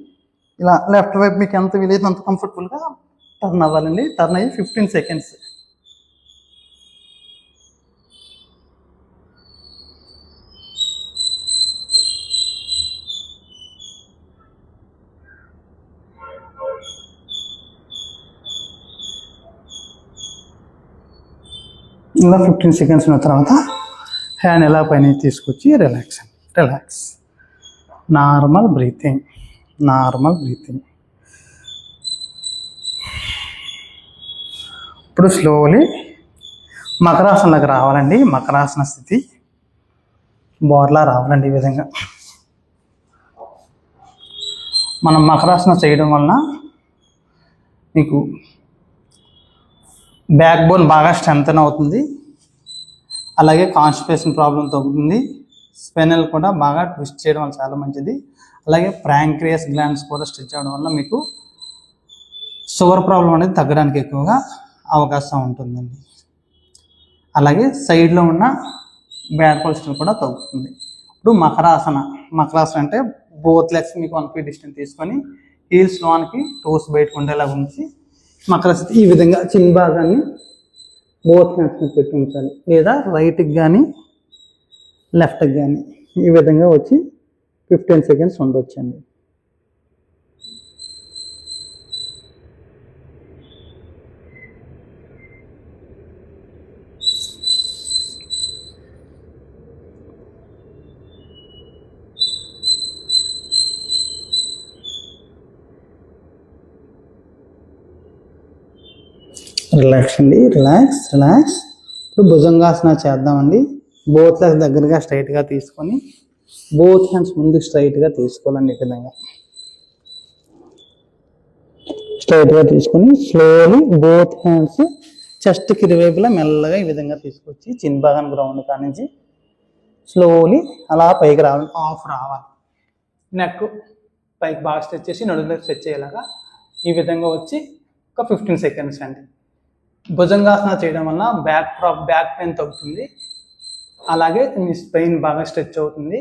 ఇలా లెఫ్ట్ వైపు మీకు ఎంత వీలైతే అంత కంఫర్టబుల్గా టర్న్ అవ్వాలండి. టర్న్ అయ్యి 15 సెకండ్స్. ఇలా 15 సెకండ్స్ ఉన్న తర్వాత హ్యాండ్ ఎలా పైన తీసుకొచ్చి రిలాక్స్ నార్మల్ బ్రీతింగ్. ఇప్పుడు స్లోలీ మకరాసనలోకి రావాలండి. మకరాసన స్థితి బోర్లా రావాలండి. ఈ విధంగా మనం మకరాసన చేయడం వలన మీకు బ్యాక్ బోన్ బాగా స్ట్రెంగ్తన్ అవుతుంది. అలాగే కాన్స్టిపేషన్ ప్రాబ్లం తగ్గుతుంది. స్పెనల్ కూడా బాగా ట్విస్ట్ చేయడం వల్ల చాలా మంచిది. అలాగే ప్యాంక్రియాస్ గ్లాండ్స్ కూడా స్ట్రెచ్ అవ్వడం వల్ల మీకు షుగర్ ప్రాబ్లం అనేది తగ్గడానికి ఎక్కువగా అవకాశం ఉంటుందండి. అలాగే సైడ్లో ఉన్న బ్యాడ్ కొలెస్ట్రాల్ కూడా తగ్గుతుంది. ఇప్పుడు మకరాసన అంటే బోత్ లెగ్స్ మీకు 1 feet డిస్టెన్స్ తీసుకొని హీల్స్ లోనికి టోస్ బయటకు ఉండేలాగా ఉంచి మకరస్థితి ఈ విధంగా చిన్న భాగాన్ని బోత్ హ్యాండ్స్ని పెట్టి ఉంచాలి. లేదా రైట్కి కానీ లెఫ్ట్కి కానీ ఈ విధంగా వచ్చి 15 సెకండ్స్ ఉండొచ్చండి. రిలాక్స్. ఇప్పుడు భుజంగాసన చేద్దామండి. బోత్ లెగ్స్ దగ్గరగా స్ట్రైట్గా తీసుకొని బోత్ హ్యాండ్స్ ముందుకు స్ట్రైట్గా తీసుకోవాలండి. ఈ విధంగా స్ట్రైట్గా తీసుకొని స్లోలీ బోత్ హ్యాండ్స్ చెస్ట్కి ఇరువైపులా మెల్లగా ఈ విధంగా తీసుకొచ్చి చిన్న భాగం గ్రౌండ్ కానించి స్లోలీ అలా పైకి రావాలి. రావాలి. నెక్ పైకి బాగా స్ట్రెచ్ చేసి నడుము స్ట్రెచ్ అయ్యేలాగా ఈ విధంగా వచ్చి ఒక 15 సెకండ్స్ అండి. భుజంగాసన చేయడం వల్ల బ్యాక్ పెయిన్ తగ్గుతుంది. అలాగే మీ స్పైన్ బాగా స్ట్రెచ్ అవుతుంది.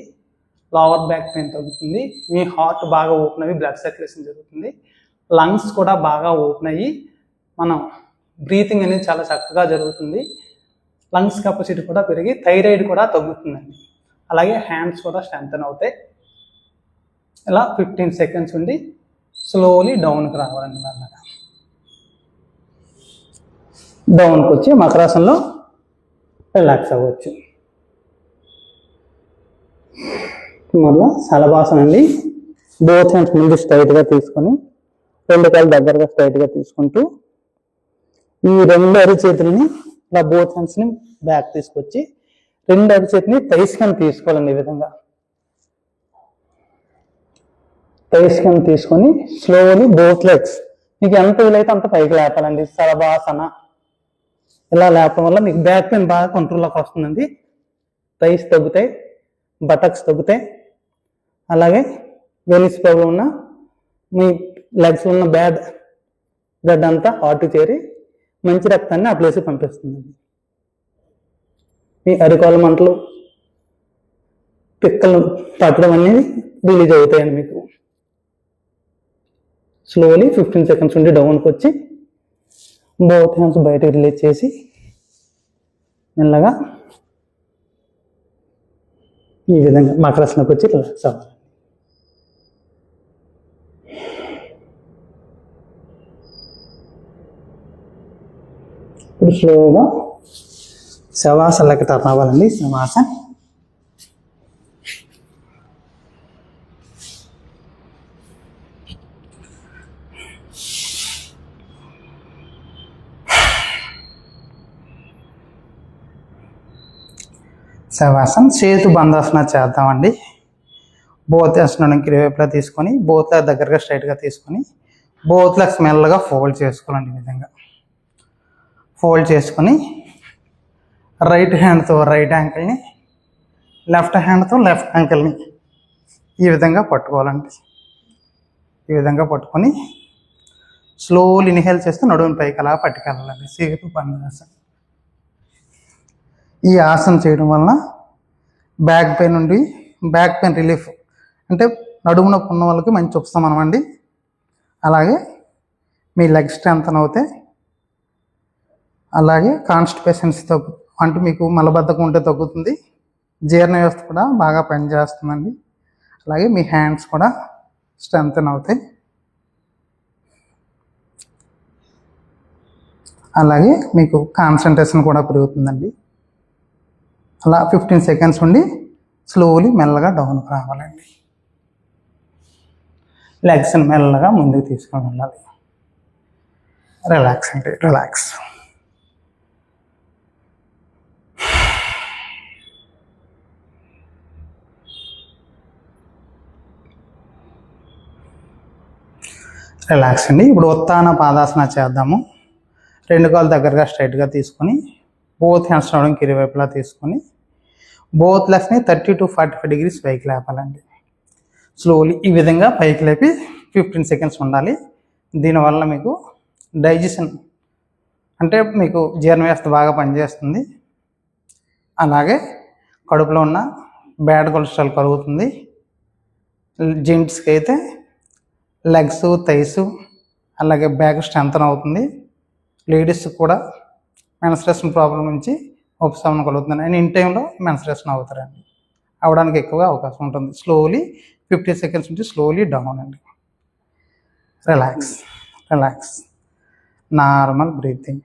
లోవర్ బ్యాక్ పెయిన్ తగ్గుతుంది. మీ హార్ట్ బాగా ఓపెన్ అయ్యి బ్లడ్ సర్క్యులేషన్ జరుగుతుంది. లంగ్స్ కూడా బాగా ఓపెన్ అయ్యి మనం బ్రీతింగ్ అనేది చాలా చక్కగా జరుగుతుంది. లంగ్స్ కెపాసిటీ కూడా పెరిగి థైరాయిడ్ కూడా తగ్గుతుందండి. అలాగే హ్యాండ్స్ కూడా స్ట్రెంగ్తన్ అవుతాయి. ఇలా 15 సెకండ్స్ ఉండి స్లోలీ డౌన్కి రావాలండి. మెల్లగా డౌన్కి వచ్చి మకరాసనలో రిలాక్స్ అవ్వచ్చు. మళ్ళీ సలభాసన అండి. బోత్ హ్యాండ్స్ ముందు స్ట్రైట్గా తీసుకొని 2 కాళ్ళు దగ్గరగా స్ట్రైట్గా తీసుకుంటూ ఈ 2 అరిచేతులని ఇలా బోత్ హ్యాండ్స్ని బ్యాక్ తీసుకొచ్చి 2 అరిచేతిని థైస్ కింద తీసుకోవాలండి. ఈ విధంగా థైస్ కింద తీసుకొని స్లోలీ బోత్ లెగ్స్ మీకు ఎంత వీలైతే అంత పైకి లేపాలండి. సలభాసన ఇలా లేపడం వల్ల మీకు బ్యాక్ పెయిన్ బాగా కంట్రోల్లోకి వస్తుందండి. థైస్ తగ్గుతాయి, బటక్స్ తగ్గుతాయి. అలాగే వెనిస్ ప్రాబ్లం ఉన్న మీ లెగ్స్ ఉన్న బ్యాడ్ బ్లడ్ అంతా హార్ట్ చేరి మంచి రక్తాన్ని ఆ ప్లేస్కి పంపిస్తుందండి. మీ అరికాల మంటలు, పిక్కలు పట్టడం అనేది రిలీజ్ అవుతాయండి. మీకు స్లోలీ 15 సెకండ్స్ ఉండి డౌన్కి వచ్చి బోత్ హ్యాండ్స్ బయటకు రిలీజ్ చేసి మెల్లగా ఈ విధంగా మకరాసనకు వచ్చి రిలాక్స్ అవ్వాలి. ఇప్పుడు స్లోగా శవాసనలకి టర్న్ అవ్వాలండి. శవాసన్. శవాసన్. సేతు బంధాసన చేద్దామండి. బోత్ వేస్తున్నాడానికి ఇరువైపులా తీసుకొని బోత్ల దగ్గరగా స్ట్రైట్గా తీసుకొని బోత్లకు స్మెల్గా ఫోల్డ్ చేసుకోవాలండి. ఈ విధంగా ఫోల్డ్ చేసుకొని రైట్ హ్యాండ్తో రైట్ యాంకిల్ని, లెఫ్ట్ హ్యాండ్తో లెఫ్ట్ యాంకిల్ని ఈ విధంగా పట్టుకోవాలండి. ఈ విధంగా పట్టుకొని స్లోలీ ఇన్హేల్ చేస్తూ నడుముని పైకి అలా పట్టుకెళ్ళాలండి. సేతు బంధాసన. ఈ ఆసనం చేయడం వలన బ్యాక్ పెయిన్ నుండి బ్యాక్ పెయిన్ రిలీఫ్, అంటే నడుము నొప్పి ఉన్న వాళ్ళకి మంచి ఉపశమనం అండి. అలాగే మీ లెగ్ స్ట్రెంత్ అవుతాయి. అలాగే కాన్స్టిపేషన్స్ అంటే మీకు మలబద్ధకం ఉంటే తగ్గుతుంది. జీర్ణ వ్యవస్థ కూడా బాగా పనిచేస్తుందండి. అలాగే మీ హ్యాండ్స్ కూడా స్ట్రెంత్ అవుతాయి. అలాగే మీకు కాన్సన్ట్రేషన్ కూడా పెరుగుతుందండి. అలా 15 సెకండ్స్ ఉండి స్లోలీ మెల్లగా డౌన్కి రావాలండి. లెగ్స్ని మెల్లగా ముందుకు తీసుకొని వెళ్ళాలి. రిలాక్స్ అండి, రిలాక్స్. రిలాక్స్ అండి. ఇప్పుడు ఉత్తాన పాదాసన చేద్దాము. 2 కాళ్ళు దగ్గరగా స్ట్రైట్గా తీసుకొని బోత్ హ్యాండ్స్ నడుముకి ఇరువైపులా తీసుకొని బోత్ లెగ్స్ని 30 to 45 degrees పైకి లేపాలండి. స్లోలీ ఈ విధంగా పైకి లేపి 15 సెకండ్స్ ఉండాలి. దీనివల్ల మీకు డైజెషన్, అంటే మీకు జీర్ణ వ్యవస్థ బాగా పనిచేస్తుంది. అలాగే కడుపులో ఉన్న బ్యాడ్ కొలెస్ట్రాల్ కరుగుతుంది. జెంట్స్కి అయితే లెగ్స్, థైస్, అలాగే బ్యాక్ స్ట్రెంత్ అవుతుంది. లేడీస్కి కూడా మెన్స్ట్రేషన్ ప్రాబ్లం నుంచి ఉపశమనం కలుగుతుంది. అండ్ ఇన్ టైంలో మెన్స్ట్రేషన్ అవుతారండి, అవడానికి ఎక్కువగా అవకాశం ఉంటుంది. స్లోలీ 15 సెకండ్స్ నుంచి స్లోలీ డౌన్ అండి. Relax, relax. Normal breathing.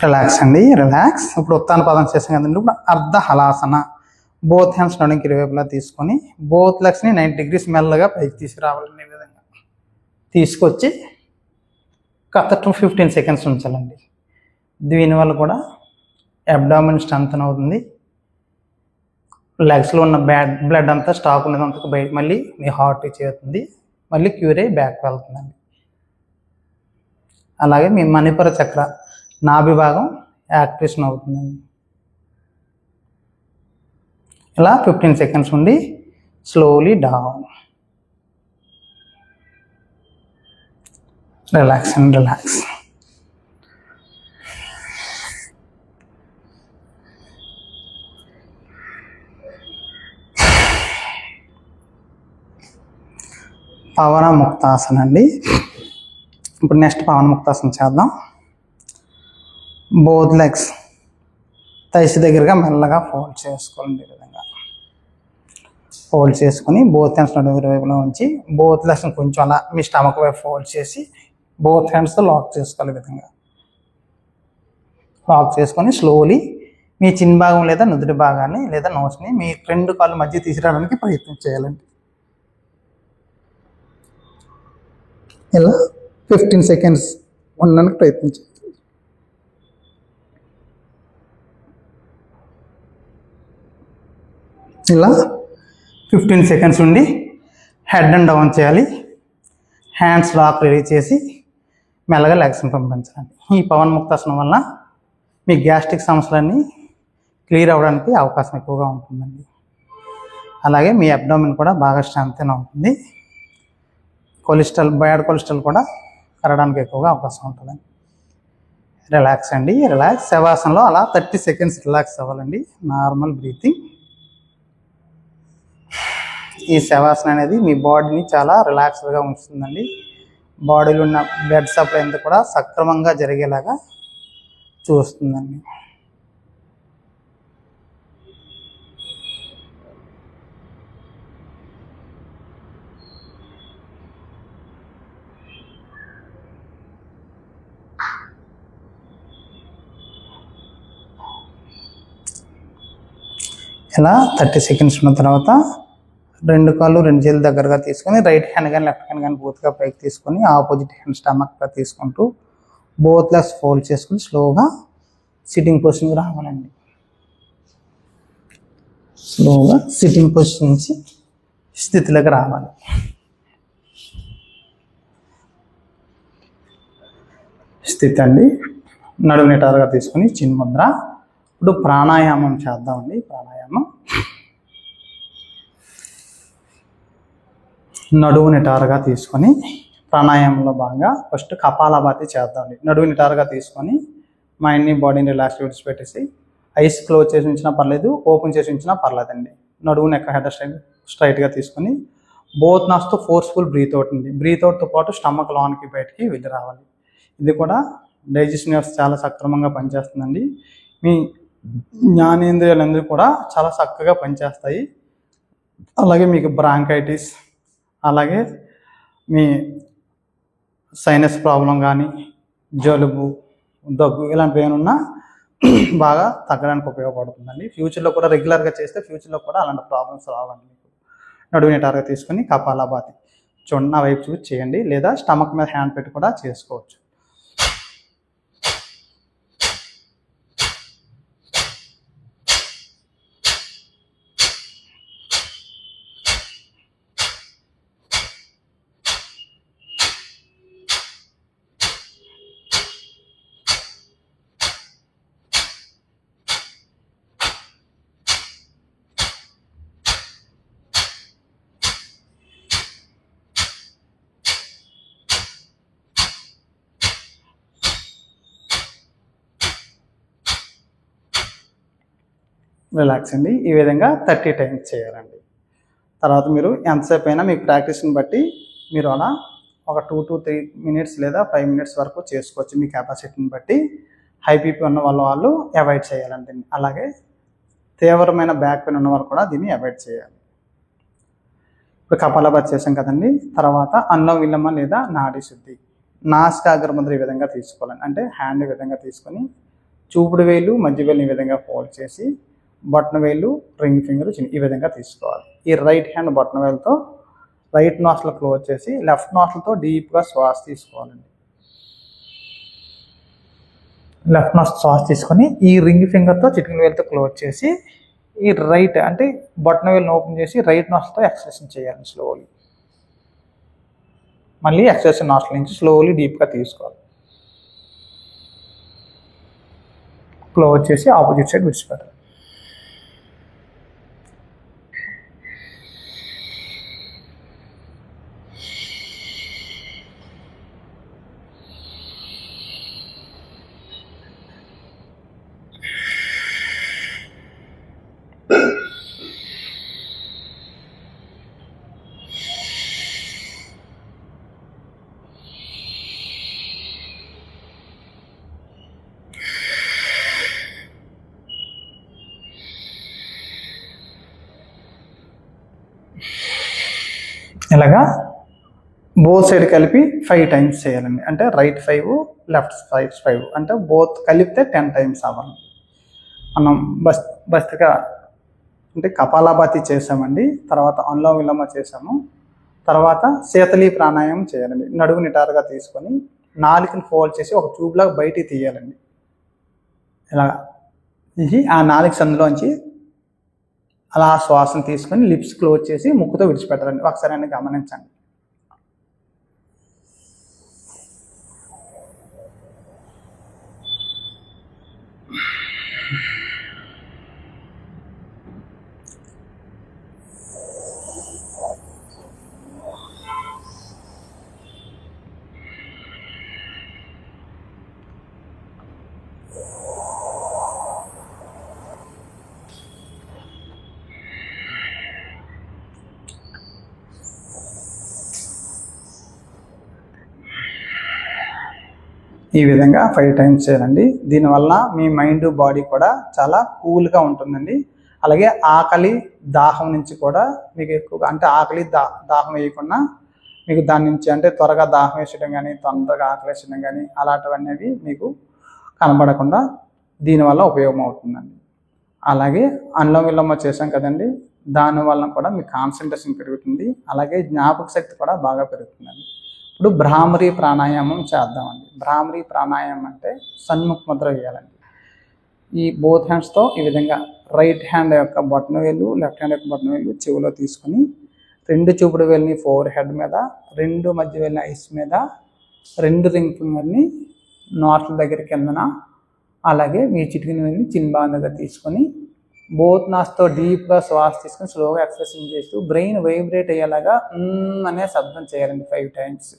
Relax అండి, రిలాక్స్. ఇప్పుడు ఉత్తాన పాదం చేసాం కదండి. ఇప్పుడు అర్ధ హలాసన. బోత్ హ్యాండ్స్ నడుముకి ఇరువైపులా తీసుకొని బోత్ లెగ్స్ని 90 degrees మెల్లగా పైకి తీసుకురావాలండి. ఈ విధంగా తీసుకొచ్చి కథ 15 సెకండ్స్ ఉంచాలండి. దీనివల్ల కూడా అబ్డామిన్ స్ట్రెంత్ అవుతుంది. లెగ్స్లో ఉన్న బ్లడ్ అంతా స్టాక్ ఉన్నదంతా బయట మళ్ళీ మీ హార్ట్ చేరుతుంది. మళ్ళీ క్యూర్ అయ్యి బ్యాక్ వెళ్తుందండి. అలాగే మీ మణిపుర చక్ర నాభి భాగం యాక్టివేషన్ అవుతుందండి. ఇలా 15 సెకండ్స్ ఉండి slowly down. Relax and relax. పవన ముక్తాసన అండి. ఇప్పుడు నెక్స్ట్ పవన ముక్తాసన చేద్దాం. బోత్ లెగ్స్ థైస్ దగ్గరగా మెల్లగా ఫోల్డ్ చేసుకోండి. ఈ విధంగా ఫోల్డ్ చేసుకొని బోత్ హ్యాండ్స్ నడుము వైపులో ఉంచి బోత్ లెగ్స్ని కొంచెం అలా మీ స్టమక్ వైపు ఫోల్డ్ చేసి బోత్ హ్యాండ్స్తో లాక్ చేసుకోవాలి. ఈ విధంగా లాక్ చేసుకొని స్లోలీ మీ చిన్న భాగం లేదా నుదుటి భాగాన్ని లేదా నోస్ని మీ 2 కాళ్ళు మధ్య తీసుకురావడానికి ప్రయత్నం చేయాలండి. ఇలా 15 సెకండ్స్ ఉండడానికి ప్రయత్నించాలి. ఇలా 15 సెకండ్స్ ఉండి హెడ్ అండ్ డౌన్ చేయాలి. హ్యాండ్స్ లాక్ రిలీజ్ చేసి మెల్లగా లెగ్స్ని పంపించాలి. ఈ పవన్ ముక్తాసనం వల్ల మీ గ్యాస్ట్రిక్ సమస్యలన్నీ క్లియర్ అవ్వడానికి అవకాశం ఎక్కువగా ఉంటుందండి. అలాగే మీ అబ్డామిన్ కూడా బాగా స్ట్రెంథెన్ అవుతుంది. బ్యాడ్ కొలెస్ట్రాల్ కూడా కరగడానికి ఎక్కువగా అవకాశం ఉంటుందండి. రిలాక్స్ అండి, రిలాక్స్. శవాసనలో అలా 30 సెకండ్స్ రిలాక్స్ అవ్వాలండి. Normal breathing. ఈ శవాసన అనేది మీ బాడీని చాలా రిలాక్స్డ్గా ఉంచుతుందండి. బాడీలో ఉన్న బ్లడ్ సప్లై అంతా కూడా సక్రమంగా జరిగేలాగా చూస్తుందండి. ఇలా 30 సెకండ్స్ ఉన్న తర్వాత 2 కాళ్ళు 2 చేతులు దగ్గరగా తీసుకొని రైట్ హ్యాండ్ కానీ లెఫ్ట్ హ్యాండ్ కానీ పూర్తిగా పైకి తీసుకొని ఆపోజిట్ హ్యాండ్ స్టమక్గా తీసుకుంటూ బోత్ లెగ్స్ ఫోల్డ్ చేసుకుని స్లోగా సిట్టింగ్ పొజిషన్కి రావాలండి. స్లోగా సిట్టింగ్ పొజిషన్ నుంచి స్థితిలోకి రావాలి. స్థితి అండి. నడుము నిటారుగా తీసుకొని చిన్ముద్ర. ఇప్పుడు ప్రాణాయామం చేద్దామండి. ప్రాణాయామం నడువు నిటారుగా తీసుకొని ప్రాణాయామంలో భాగంగా ఫస్ట్ కపాలభాతి చేద్దామండి. నడువు నిటారుగా తీసుకొని మైండ్ని బాడీని రిలాక్స్ విడిచిపెట్టేసి ఐస్ క్లోజ్ చేసి ఉంచినా పర్లేదు, ఓపెన్ చేసి ఉంచినా పర్లేదండి. నడువుని ఎక్క హెడ్ స్ట్రైట్గా తీసుకొని బోత్ నాస్తో ఫోర్స్ఫుల్ బ్రీత్ అవుట్ అండి. బ్రీత్ అవుట్తో పాటు స్టమక్ లోనికి బయటికి వెళ్ళి రావాలి. ఇది కూడా డైజెషన్ వ్యవస్థ చాలా సక్రమంగా పనిచేస్తుందండి. మీ జ్ఞానేంద్రియాలందరూ కూడా చాలా చక్కగా పనిచేస్తాయి. అలాగే మీకు బ్రాంకైటిస్, అలాగే మీ సైనస్ ప్రాబ్లం కానీ, జలుబు, దగ్గు ఇలాంటివి ఏమైనా బాగా తగ్గడానికి ఉపయోగపడుతుందండి. ఫ్యూచర్లో కూడా రెగ్యులర్గా చేస్తే ఫ్యూచర్లో కూడా అలాంటి ప్రాబ్లమ్స్ రావండి. మీకు నడువు నిటారుగా తీసుకొని కపాలభాతి చూడండి, నా వైపు చూసి చేయండి, లేదా స్టమక్ మీద హ్యాండ్ పెట్టి కూడా చేసుకోవచ్చు. రిలాక్స్ అండి. ఈ విధంగా 30 టైమ్స్ చేయాలండి. తర్వాత మీరు ఎంతసేపు అయినా మీకు ప్రాక్టీస్ని బట్టి మీరు అలా ఒక 2 to 3 minutes లేదా 5 minutes వరకు చేసుకోవచ్చు. మీ కెపాసిటీని బట్టి. హై బీపీ ఉన్న వాళ్ళు అవాయిడ్ చేయాలండి. అలాగే తీవ్రమైన బ్యాక్ పెయిన్ ఉన్న వాళ్ళు కూడా దీన్ని అవాయిడ్ చేయాలి. ఇప్పుడు కపాలభాతి చేసాం కదండి. తర్వాత అనులోమ విలోమ లేదా నాడీ శుద్ధి. నాసికాగ్రముద్ర ఈ విధంగా తీసుకోవాలండి. అంటే హ్యాండ్ ఈ విధంగా తీసుకొని చూపుడు వేలు మధ్య వేలు ఈ విధంగా ఫోల్డ్ చేసి బొటన వేలు రింగ్ ఫింగర్ ఈ విధంగా తీసుకోవాలి. ఈ రైట్ హ్యాండ్ బొటన వేలుతో రైట్ నాస్ట్రిల్ క్లోజ్ చేసి లెఫ్ట్ నాస్ట్రిల్తో డీప్గా శ్వాస తీసుకోవాలండి. లెఫ్ట్ నాస్ట్రిల్ శ్వాస తీసుకొని ఈ రింగ్ ఫింగర్తో చిటికెన వేలుతో క్లోజ్ చేసి ఈ రైట్ అంటే బొటన వేలుని ఓపెన్ చేసి రైట్ నాస్ట్రిల్తో ఎక్స్ప్రెషన్ చేయాలి స్లోలీ. మళ్ళీ ఎక్స్ప్రెషన్ నాస్ట్రిల్ నుంచి స్లోలీ డీప్గా తీసుకోవాలి. క్లోజ్ చేసి ఆపోజిట్ సైడ్ విడిచిపెట్టాలి. ఇలాగా బోత్ సైడ్ కలిపి 5 టైమ్స్ చేయాలండి. అంటే రైట్ 5 లెఫ్ట్ సైడ్ 5 అంటే బోత్ కలిపితే 10 టైమ్స్ అవ్వాలి. మనం బస్తిగా అంటే కపాలభాతి చేసామండి. తర్వాత అనులోమ విలోమ చేసాము. తర్వాత శీతలీ ప్రాణాయామం చేయాలండి. నడుము నిటారుగా తీసుకొని నాలుకని ఫోల్డ్ చేసి ఒక ట్యూబ్లాగా బయటికి తీయాలండి. ఇలా ఇది ఆ నాలుగు సందులోంచి అలా శ్వాసను తీసుకొని లిప్స్ క్లోజ్ చేసి ముక్కుతో విడిచిపెట్టాలండి. ఒకసారి అని గమనించండి. ఈ విధంగా 5 టైమ్స్ చేయాలండి. దీనివల్ల మీ మైండ్ బాడీ కూడా చాలా కూల్గా ఉంటుందండి. అలాగే ఆకలి దాహం నుంచి కూడా మీకు ఎక్కువగా అంటే ఆకలి దాహం వేయకుండా మీకు దాని నుంచి అంటే త్వరగా దాహం వేసడం కానీ తొందరగా ఆకలి వేసడం కానీ అలాంటివన్నీ మీకు కనబడకుండా దీనివల్ల ఉపయోగం అవుతుందండి. అలాగే అనులోమ విలోమ చేసాం కదండి, దానివల్ల కూడా మీ కాన్సన్ట్రేషన్ పెరుగుతుంది, అలాగే జ్ఞాపక శక్తి కూడా బాగా పెరుగుతుందండి. ఇప్పుడు భ్రామరీ ప్రాణాయామం చేద్దామండి. భ్రామరీ ప్రాణాయామం అంటే సన్ముఖ ముద్ర వేయాలండి. ఈ బోత్ హ్యాండ్స్తో ఈ విధంగా రైట్ హ్యాండ్ యొక్క బొటన వేలు, లెఫ్ట్ హ్యాండ్ యొక్క బొటన వేలు చెవిలో తీసుకొని 2 చూపుడు వేలుని ఫోర్ హెడ్ మీద, 2 మధ్య వేలుని ఐస్ మీద, 2 రింగ్ ఫింగర్ని నోట్ల దగ్గర కిందన, అలాగే మీ చిటికిన వేలుని చిన్ భాగం దగ్గర తీసుకొని బోత్ నాస్తో డీప్గా శ్వాస తీసుకొని స్లోగా ఎక్సర్సైజ్ చేస్తూ బ్రెయిన్ వైబ్రేట్ అయ్యేలాగా అనే శబ్దం చేయాలండి 5 టైమ్స్.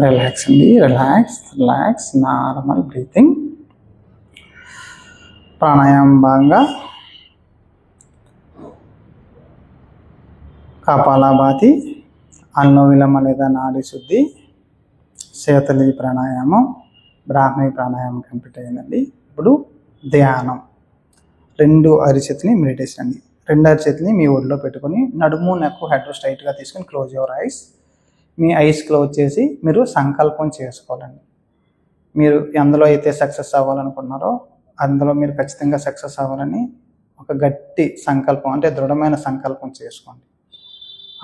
రిలాక్స్ అండి, రిలాక్స్ నార్మల్ బ్రీతింగ్. ప్రాణాయామం భాగంగా కపాలభాతి, అనులోమ విలోమ లేదా నాడీ శుద్ధి, శీతలి ప్రాణాయామం, బ్రాహ్మీ ప్రాణాయామం కంప్లీట్ అయ్యిందండి. ఇప్పుడు ధ్యానం. 2 అరిచేతిని మెడిటేషన్ అండి. 2 అరిచేతిని మీ ఒడిలో పెట్టుకొని నడుము నెక్కు హెడ్ స్ట్రైట్గా తీసుకొని close your ice. Me eyes close చేసి మీరు సంకల్పం చేసుకోవాలండి. మీరు ఎందులో అయితే సక్సెస్ అవ్వాలనుకుంటున్నారో అందులో మీరు ఖచ్చితంగా సక్సెస్ అవ్వాలని ఒక గట్టి సంకల్పం, అంటే దృఢమైన సంకల్పం చేసుకోండి.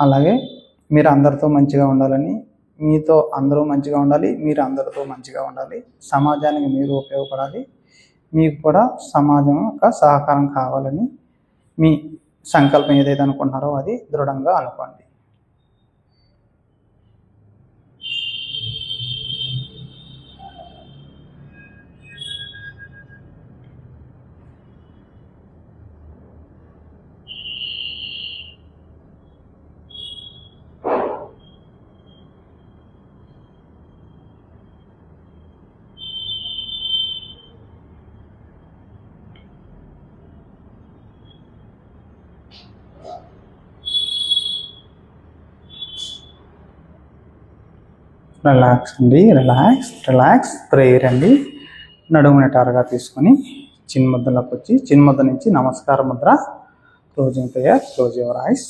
అలాగే మీరు అందరితో మంచిగా ఉండాలని, మీతో అందరూ మంచిగా ఉండాలి, మీరు అందరితో మంచిగా ఉండాలి, సమాజానికి మీరు ఉపయోగపడాలి, మీకు కూడా సమాజం యొక్క సహకారం కావాలని మీ సంకల్పం ఏదైతే అనుకుంటున్నారో అది దృఢంగా అనుకోండి. రిలాక్స్ అండి, రిలాక్స్. ప్రేయర్ అండి. నడుము నిటారుగా తీసుకొని చిన్ముద్రలోకి వచ్చి చిన్ముద్ర నుంచి నమస్కార ముద్ర, closing prayer. Close your eyes.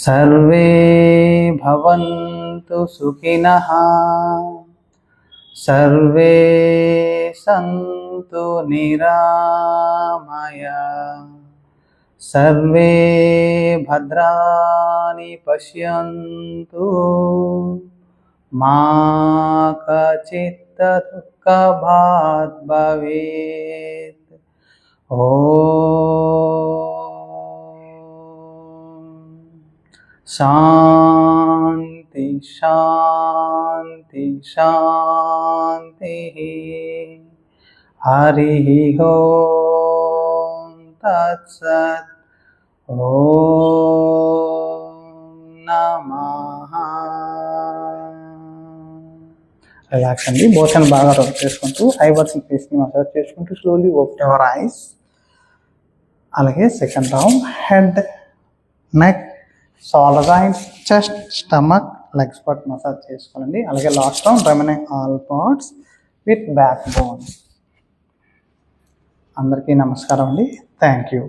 सर्वे भवन्तु सुखिनः, सर्वे सन्तु निरामया, सर्वे भद्राणि पश्यन्तु, मा कचित् दुःखभाग् भवेत्. शांति शांति शांति. हरि ओम तत्सत्. ओम नमः. రిలాక్స్ అండి. బోత్ బాగా రబ్ చేసుకుంటూ ఐవర్స్ ఫేస్ని మసాజ్ చేసుకుంటూ స్లోలీ ఓపెన్ యువర్ ఐస్. అలాగే second round head, neck, shoulder joints, chest, stomach, legs part massage చేసుకోవాలండి. అలాగే last round remaining all parts with back bone. అందరికీ నమస్కారం అండి. Thank you.